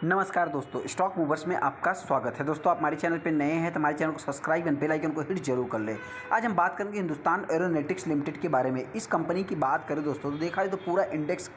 नमस्कार दोस्तों, stock movers में आपका स्वागत है। दोस्तों, आप हमारे चैनल पर नए हैं तो हमारे चैनल को सब्सक्राइब एंड बेल आइकन को हिट जरूर कर लें। आज हम बात करेंगे हिंदुस्तान एरोनॉटिक्स लिमिटेड के बारे में। इस कंपनी की बात करें दोस्तों तो देखा जाए तो पूरा इंडेक्स,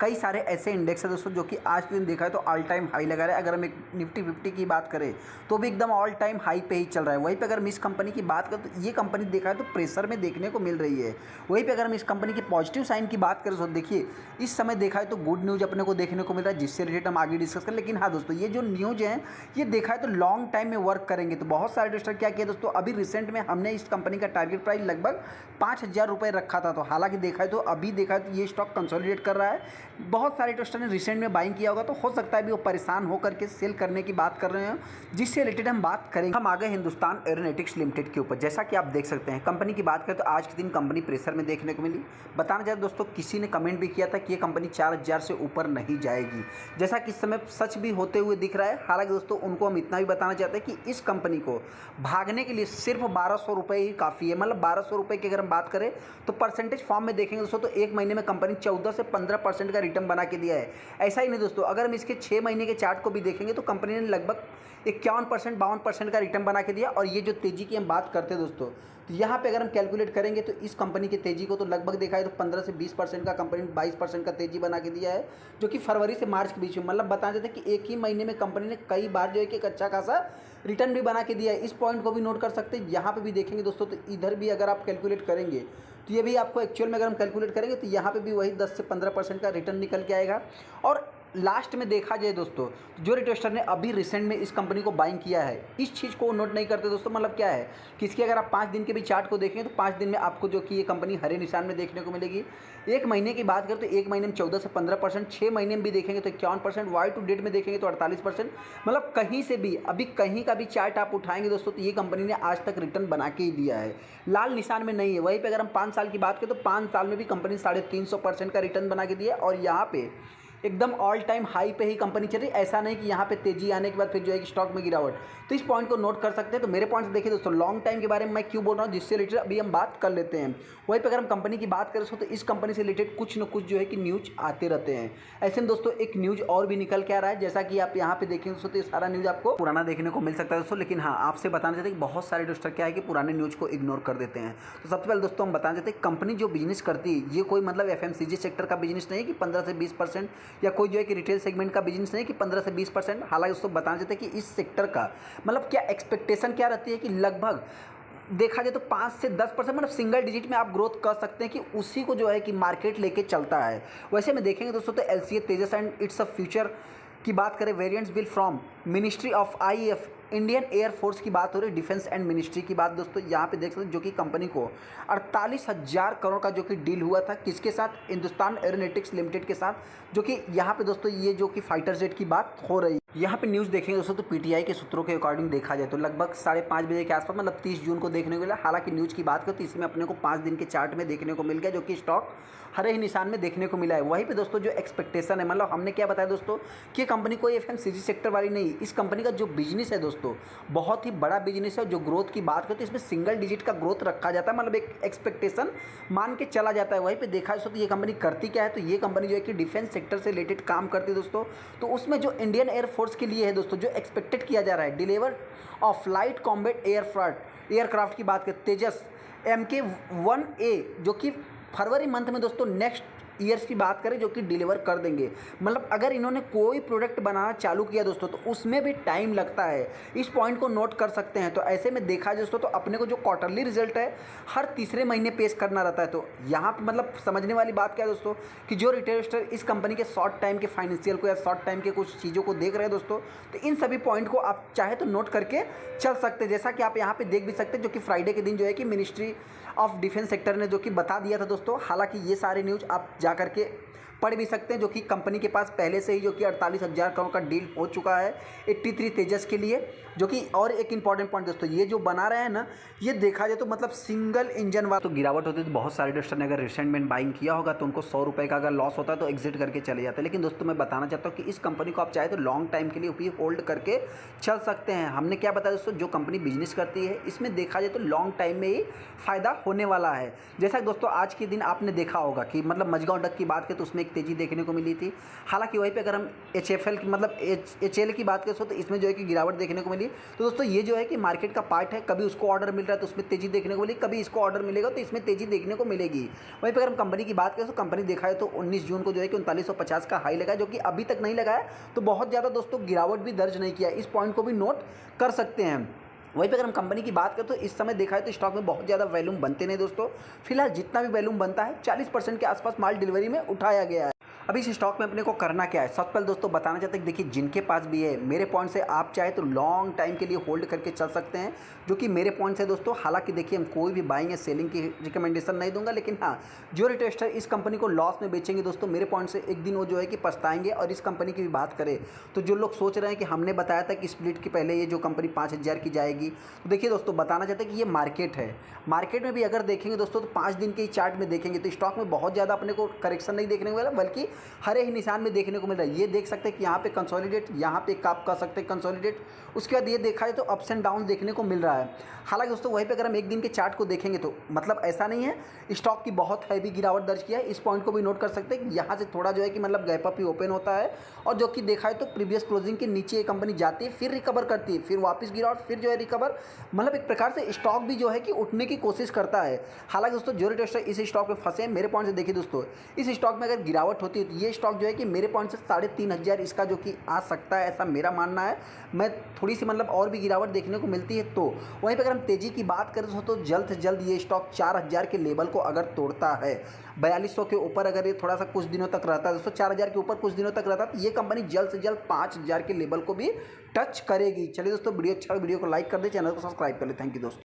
कई सारे ऐसे इंडेक्स है दोस्तों जो कि आज के दिन देखा है तो ऑल टाइम हाई लगा रहा है। अगर हम एक निफ्टी 50 की बात करें तो भी एकदम ऑल टाइम हाई पे ही चल रहा है। वहीं पे अगर हम इस कंपनी की बात करें तो ये कंपनी देखा है तो प्रेशर में देखने को मिल रही है। वहीं पे अगर हम इस कंपनी की पॉजिटिव साइन की बात करें तो देखिए इस समय देखा है तो गुड न्यूज़ अपने को देखने को मिल रहा है, जिससे रिलेटेड हम आगे डिस्कस करें। लेकिन हाँ दोस्तों, ये जो न्यूज़ है ये देखा है तो लॉन्ग टाइम में वर्क करेंगे। तो बहुत सारे इन्वेस्टर क्या किया दोस्तों, अभी रिसेंट में हमने इस कंपनी का टारगेट प्राइस लगभग 5,000 रुपये रखा था। तो हालांकि देखा है तो अभी देखा है तो ये स्टॉक कंसोलिडेट कर रहा है। बहुत सारे इन्वेस्टर ने रिसेंट में बाइंग किया होगा, तो हो सकता है भी वो परेशान होकर के सेल करने की बात कर रहे हैं, जिससे रिलेटेड हम बात करेंगे। हम आ गए हिंदुस्तान एरोनॉटिक्स लिमिटेड के ऊपर। जैसा कि आप देख सकते हैं कंपनी की बात करें तो आज के दिन कंपनी प्रेशर में देखने को मिली। बताना चाहते दोस्तों, किसी ने कमेंट भी किया था कि ये कंपनी 4,000 से ऊपर नहीं जाएगी, जैसा कि इस समय सच भी होते हुए दिख रहा है। हालांकि दोस्तों उनको हम इतना भी बताना चाहते हैं कि इस कंपनी को भागने के लिए सिर्फ 1,200 रुपये ही काफ़ी है। मतलब 1,200 रुपये की अगर हम बात करें तो परसेंटेज फॉर्म में देखेंगे दोस्तों तो एक महीने में कंपनी 14 से 15% का रिटर्न बना के दिया है। ऐसा ही नहीं दोस्तों, अगर हम इसके 6 महीने के चार्ट को भी देखेंगे तो कंपनी ने लगभग 51% 52% का रिटर्न बना के दिया। और ये जो तेज़ी की हम बात करते हैं दोस्तों, तो यहाँ पे अगर हम कैलकुलेट करेंगे तो इस कंपनी की तेज़ी को तो लगभग देखा है तो 15 से 20% का, कंपनी 22% का तेज़ी बना के दिया है, जो कि फरवरी से मार्च के बीच में। मतलब बताना चाहते हैं कि एक ही महीने में कंपनी ने कई बार जो है कि एक अच्छा खासा रिटर्न भी बना के दिया है। इस पॉइंट को भी नोट कर सकते हैं। यहाँ पे भी देखेंगे दोस्तों तो इधर भी अगर आप कैलकुलेट करेंगे तो ये भी आपको एक्चुअल में अगर हम कैलकुलेट करेंगे तो यहाँ पे भी वही 10 से 15% का रिटर्न निकल के आएगा। और लास्ट में देखा जाए दोस्तों, जो इन्वेस्टर ने अभी रिसेंट में इस कंपनी को बाइंग किया है, इस चीज़ को नोट नहीं करते दोस्तों। मतलब क्या है कि इसकी अगर आप 5 दिन के भी चार्ट को देखें तो 5 दिन में आपको जो कि ये कंपनी हरे निशान में देखने को मिलेगी। एक महीने की बात करें तो एक महीने में 14 से 15%, 6 महीने में भी देखेंगे तो 51%, वाई टू डेट में देखेंगे तो 48%। मतलब कहीं से भी अभी कहीं का भी चार्ट आप उठाएंगे दोस्तों तो ये कंपनी ने आज तक रिटर्न बना के ही दिया है, लाल निशान में नहीं है। वहीं पर अगर हम 5 साल की बात करें तो 5 साल में भी कंपनी 350% का रिटर्न बना के दिया है। और यहाँ पे एकदम ऑल टाइम हाई पे ही कंपनी चल रही है। ऐसा नहीं कि यहाँ पे तेजी आने के बाद फिर जो है कि स्टॉक में गिरावट। तो इस पॉइंट को नोट कर सकते हैं। तो मेरे पॉइंट से देखिए दोस्तों, लॉन्ग टाइम के बारे में मैं क्यों बोल रहा हूँ, जिससे रिलेटेड अभी हम बात कर लेते हैं। वहीं पर अगर हम कंपनी की बात करें तो इस कंपनी से रिलेटेड कुछ न कुछ जो है कि न्यूज़ आते रहते हैं। ऐसे में दोस्तों एक न्यूज़ और भी निकल के आ रहा है, जैसा कि आप यहाँ पे देखेंगे दोस्तों तो ये सारा न्यूज़ आपको पुराना देखने को मिल सकता है दोस्तों। लेकिन हाँ, आपसे बताना चाहते हैं कि बहुत सारे इन्वेस्टर क्या है कि पुराने न्यूज़ को इग्नोर कर देते हैं। तो सबसे पहले दोस्तों हम बताना चाहते हैं कंपनी जो बिजनेस करती है ये कोई मतलब FMCG सेक्टर का बिजनेस नहीं है कि 15 से 20%, या कोई जो है कि रिटेल सेगमेंट का बिजनेस नहीं कि 15 से 20%। हालांकि दोस्तों बताना चाहते हैं कि इस सेक्टर का मतलब क्या एक्सपेक्टेशन क्या रहती है कि लगभग देखा जाए तो 5 से 10%, मतलब सिंगल डिजिट में आप ग्रोथ कर सकते हैं कि उसी को जो है कि मार्केट लेके चलता है। वैसे में देखेंगे दोस्तों तो LCA Tejas and it's a future की बात करें, variants bill from ministry of IAF, Indian air force की बात हो रही है, डिफेंस एंड मिनिस्ट्री की बात दोस्तों यहाँ पे देख सकते हैं, जो कि कंपनी को 48,000 करोड़ का जो कि डील हुआ था, किसके साथ, हिंदुस्तान एरोनॉटिक्स लिमिटेड के साथ, जो कि यहाँ पे दोस्तों ये जो कि फाइटर जेट की बात हो रही है। यहाँ पे न्यूज़ देखेंगे दोस्तों तो PTI के सूत्रों के अकॉर्डिंग देखा जाए तो लगभग 5:30 बजे के आसपास, मतलब 30 जून को देखने को मिला। हालांकि न्यूज़ की बात करें तो इसमें अपने को 5 दिन के चार्ट में देखने को मिल गया, जो कि स्टॉक हरे ही निशान में देखने को मिला है। वहीं पे दोस्तों जो एक्सपेक्टेशन है, मतलब हमने क्या बताया दोस्तों कि कंपनी कोई FMCG सेक्टर वाली नहीं, इस कंपनी का जो बिजनेस है दोस्तों बहुत ही बड़ा बिजनेस है। जो ग्रोथ की बात करें तो इसमें सिंगल डिजिट का ग्रोथ रखा जाता है, मतलब एक एक्सपेक्टेशन मान के चला जाता है। वहीं पे देखा दोस्तों तो ये कंपनी करती क्या है, तो ये कंपनी जो है कि डिफेंस सेक्टर से रिलेटेड काम करती है दोस्तों। तो उसमें जो इंडियन एयरफोर्स के लिए है दोस्तों, जो एक्सपेक्टेड किया जा रहा है deliver of light combat aircraft की बात करें, तेजस MK-1A, जो कि फरवरी मंथ में दोस्तों नेक्स्ट ईयर्स की बात करें जो कि डिलीवर कर देंगे। मतलब अगर इन्होंने कोई प्रोडक्ट बनाना चालू किया दोस्तों तो उसमें भी टाइम लगता है, इस पॉइंट को नोट कर सकते हैं। तो ऐसे में देखा दोस्तों तो अपने को जो क्वार्टरली रिजल्ट है हर तीसरे महीने पेश करना रहता है। तो यहाँ पर मतलब समझने वाली बात क्या है दोस्तों कि जो रिटेल इन्वेस्टर इस कंपनी के शॉर्ट टाइम के फाइनेंशियल को या शॉर्ट टाइम के कुछ चीज़ों को देख रहे हैं दोस्तों, तो इन सभी पॉइंट को आप चाहे तो नोट करके चल सकते हैं। जैसा कि आप यहाँ पे देख भी सकते हैं, जो कि फ्राइडे के दिन जो है कि मिनिस्ट्री ऑफ डिफेंस सेक्टर ने जो कि बता दिया था दोस्तों। हालांकि ये सारे न्यूज़ आप जा करके पढ़ भी सकते हैं, जो कि कंपनी के पास पहले से ही जो कि 48,000 करोड़ का डील हो चुका है 83 तेजस के लिए, जो कि और एक इंपॉर्टेंट पॉइंट दोस्तों, ये जो बना रहे हैं ना, ये देखा जाए तो मतलब सिंगल इंजन वाला तो गिरावट होती है। तो बहुत सारे इन्वेस्टर ने अगर रिसेंट में बाइंग किया होगा तो उनको 100 रुपये का अगर लॉस होता है तो एग्जिट करके चले जाते हैं। लेकिन दोस्तों मैं बताना चाहता हूँ कि इस कंपनी को आप चाहे तो लॉन्ग टाइम के लिए भी होल्ड करके चल सकते हैं। हमने क्या बताया दोस्तों, जो कंपनी बिजनेस करती है इसमें देखा जाए तो लॉन्ग टाइम में ही फ़ायदा होने वाला है। जैसा दोस्तों आज के दिन आपने देखा होगा कि मतलब मझगांव डक की बात करें तो उसमें एक तेज़ी देखने को मिली थी। हालांकि वहीं पे अगर हम HFL की मतलब HL की बात करें तो इसमें जो है कि गिरावट देखने को मिली। तो दोस्तों ये जो है कि मार्केट का पार्ट है, कभी उसको ऑर्डर मिल रहा है तो उसमें तेज़ी देखने को मिली, कभी इसको ऑर्डर मिलेगा तो इसमें तेज़ी देखने को मिलेगी। वहीं पर अगर हम कंपनी की बात करें तो कंपनी देखा है तो 19 जून को जो है कि 3950 का हाई लगा, जो कि अभी तक नहीं लगा है, तो बहुत ज़्यादा दोस्तों गिरावट भी दर्ज नहीं किया। इस पॉइंट को भी नोट कर सकते हैं। वहीं पे अगर हम कंपनी की बात करें तो इस समय देखा है तो स्टॉक में बहुत ज़्यादा वैल्यूम बनते नहीं दोस्तों। फिलहाल जितना भी वैल्यूम बनता है 40% के आसपास माल डिलीवरी में उठाया गया है। अभी इस स्टॉक में अपने को करना क्या है, सबसे पहले दोस्तों बताना चाहते हैं कि देखिए जिनके पास भी है, मेरे पॉइंट से आप चाहे तो लॉन्ग टाइम के लिए होल्ड करके चल सकते हैं, जो कि मेरे पॉइंट से दोस्तों। हालांकि देखिए हम कोई भी बाइंग या सेलिंग की रिकमेंडेशन नहीं दूंगा, लेकिन हाँ जो रिटेस्टर इस कंपनी को लॉस में बेचेंगे दोस्तों, मेरे पॉइंट से एक दिन वो जो है कि पछताएंगे। और इस कंपनी की भी बात करें तो जो लोग सोच रहे हैं कि हमने बताया था कि स्प्लिट के पहले ये जो कंपनी 5000 की जाएगी, तो देखिए दोस्तों बताना चाहते हैं कि ये मार्केट है। मार्केट में भी अगर देखेंगे दोस्तों तो 5 दिन के चार्ट में देखेंगे तो स्टॉक में बहुत ज़्यादा अपने को करेक्शन नहीं देखने को मिला, बल्कि हरे ही निशान में देखने को मिल रहा है। ये देख सकते हैं कि यहाँ पे कंसोलिडेट, यहाँ पे आप कह सकते हैं कंसोलिडेट, उसके बाद ये देखा है तो अप्स एंड डाउन देखने को मिल रहा है। हालांकि दोस्तों वहीं पे अगर हम एक दिन के चार्ट को देखेंगे तो मतलब ऐसा नहीं है स्टॉक की बहुत हैवी गिरावट दर्ज किया है। इस पॉइंट को भी नोट कर सकते हैं कि यहाँ से थोड़ा जो है कि मतलब गैप अप ही ओपन होता है, और जो कि देखा है तो प्रीवियस क्लोजिंग के नीचे ये कंपनी जाती है, फिर रिकवर करती है, फिर वापस गिरावट, फिर जो है रिकवर। मतलब एक प्रकार से स्टॉक भी जो है कि उठने की कोशिश करता है। हालांकि दोस्तों जो रिटेस्टर इस स्टॉक में फंसे हैं, मेरे पॉइंट से देखिए दोस्तों, इस स्टॉक में अगर गिरावट होती है तो ये स्टॉक जो है कि मेरे पॉइंट से 3500 इसका जो कि आ सकता है, ऐसा मेरा मानना है। मैं थोड़ी सी मतलब और भी गिरावट देखने को मिलती है तो वहीं पर अगर हम तेज़ी की बात करें तो जल्द से जल्द ये स्टॉक 4000 के लेवल को अगर तोड़ता है, 4200 के ऊपर अगर ये थोड़ा सा कुछ दिनों तक रहता है दोस्तों, 4000 के ऊपर कुछ दिनों तक रहता है, तो ये कंपनी जल्द से जल्द 5000 के लेवल को भी टच करेगी। चलिए दोस्तों वीडियो अच्छा, वीडियो को लाइक कर दे, चैनल को सब्सक्राइब कर ले। थैंक यू दोस्तों।